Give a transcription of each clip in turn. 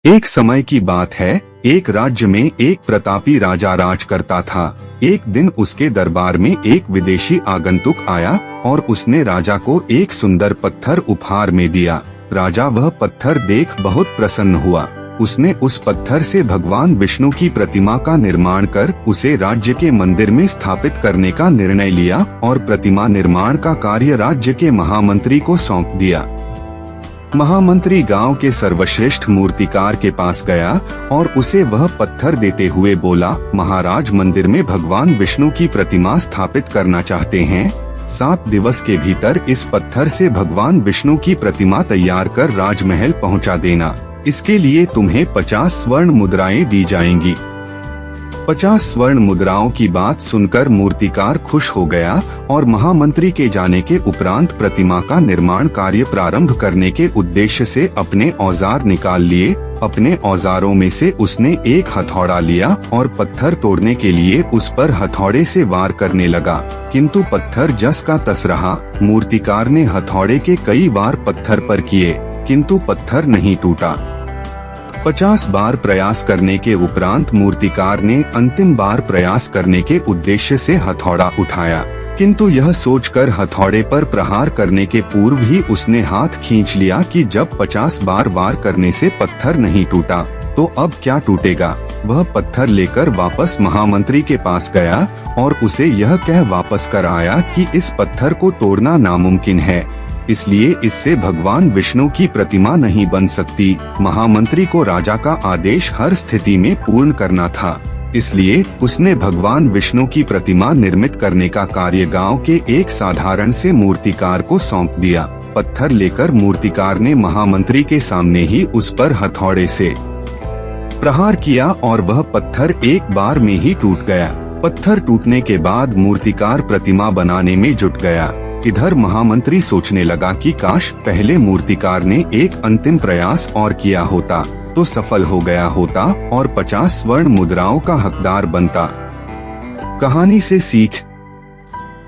एक समय की बात है, एक राज्य में एक प्रतापी राजा राज करता था। एक दिन उसके दरबार में एक विदेशी आगंतुक आया और उसने राजा को एक सुंदर पत्थर उपहार में दिया। राजा वह पत्थर देख बहुत प्रसन्न हुआ। उसने उस पत्थर से भगवान विष्णु की प्रतिमा का निर्माण कर उसे राज्य के मंदिर में स्थापित करने का निर्णय लिया और प्रतिमा निर्माण का कार्य राज्य के महामंत्री को सौंप दिया। महामंत्री गांव के सर्वश्रेष्ठ मूर्तिकार के पास गया और उसे वह पत्थर देते हुए बोला, महाराज मंदिर में भगवान विष्णु की प्रतिमा स्थापित करना चाहते हैं। 7 दिवस के भीतर इस पत्थर से भगवान विष्णु की प्रतिमा तैयार कर राजमहल पहुंचा देना। इसके लिए तुम्हें 50 स्वर्ण मुद्राएं दी जाएंगी। 50 स्वर्ण मुद्राओं की बात सुनकर मूर्तिकार खुश हो गया और महामंत्री के जाने के उपरांत प्रतिमा का निर्माण कार्य प्रारंभ करने के उद्देश्य से अपने औजार निकाल लिए। अपने औजारों में से उसने एक हथौड़ा लिया और पत्थर तोड़ने के लिए उस पर हथौड़े से वार करने लगा, किंतु पत्थर जस का तस रहा। मूर्तिकार ने हथौड़े के कई बार पत्थर पर किए, किंतु पत्थर नहीं टूटा। 50 बार प्रयास करने के उपरांत मूर्तिकार ने अंतिम बार प्रयास करने के उद्देश्य से हथौड़ा उठाया, किंतु यह सोचकर हथौड़े पर प्रहार करने के पूर्व ही उसने हाथ खींच लिया कि जब 50 बार वार करने से पत्थर नहीं टूटा तो अब क्या टूटेगा। वह पत्थर लेकर वापस महामंत्री के पास गया और उसे यह कह वापस कर आया कि इस पत्थर को तोड़ना नामुमकिन है, इसलिए इससे भगवान विष्णु की प्रतिमा नहीं बन सकती। महामंत्री को राजा का आदेश हर स्थिति में पूर्ण करना था, इसलिए उसने भगवान विष्णु की प्रतिमा निर्मित करने का कार्य गांव के एक साधारण से मूर्तिकार को सौंप दिया। पत्थर लेकर मूर्तिकार ने महामंत्री के सामने ही उस पर हथौड़े से प्रहार किया और वह पत्थर एक बार में ही टूट गया। पत्थर टूटने के बाद मूर्तिकार प्रतिमा बनाने में जुट गया। इधर महामंत्री सोचने लगा कि काश पहले मूर्तिकार ने एक अंतिम प्रयास और किया होता तो सफल हो गया होता और 50 स्वर्ण मुद्राओं का हकदार बनता। कहानी से सीख।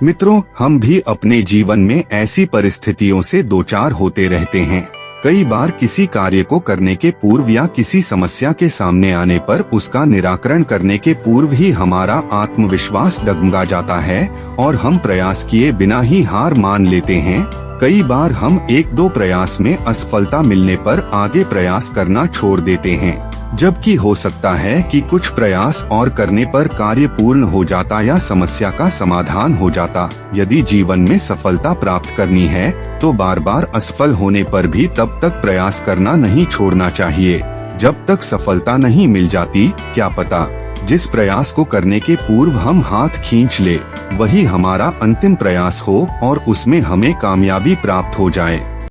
मित्रों, हम भी अपने जीवन में ऐसी परिस्थितियों से दो चार होते रहते हैं। कई बार किसी कार्य को करने के पूर्व या किसी समस्या के सामने आने पर उसका निराकरण करने के पूर्व ही हमारा आत्मविश्वास डगमगा जाता है और हम प्रयास किए बिना ही हार मान लेते हैं। कई बार हम 1-2 प्रयास में असफलता मिलने पर आगे प्रयास करना छोड़ देते हैं, जबकि हो सकता है कि कुछ प्रयास और करने पर कार्य पूर्ण हो जाता या समस्या का समाधान हो जाता। यदि जीवन में सफलता प्राप्त करनी है तो बार बार असफल होने पर भी तब तक प्रयास करना नहीं छोड़ना चाहिए जब तक सफलता नहीं मिल जाती। क्या पता जिस प्रयास को करने के पूर्व हम हाथ खींच ले वही हमारा अंतिम प्रयास हो और उसमें हमें कामयाबी प्राप्त हो जाए।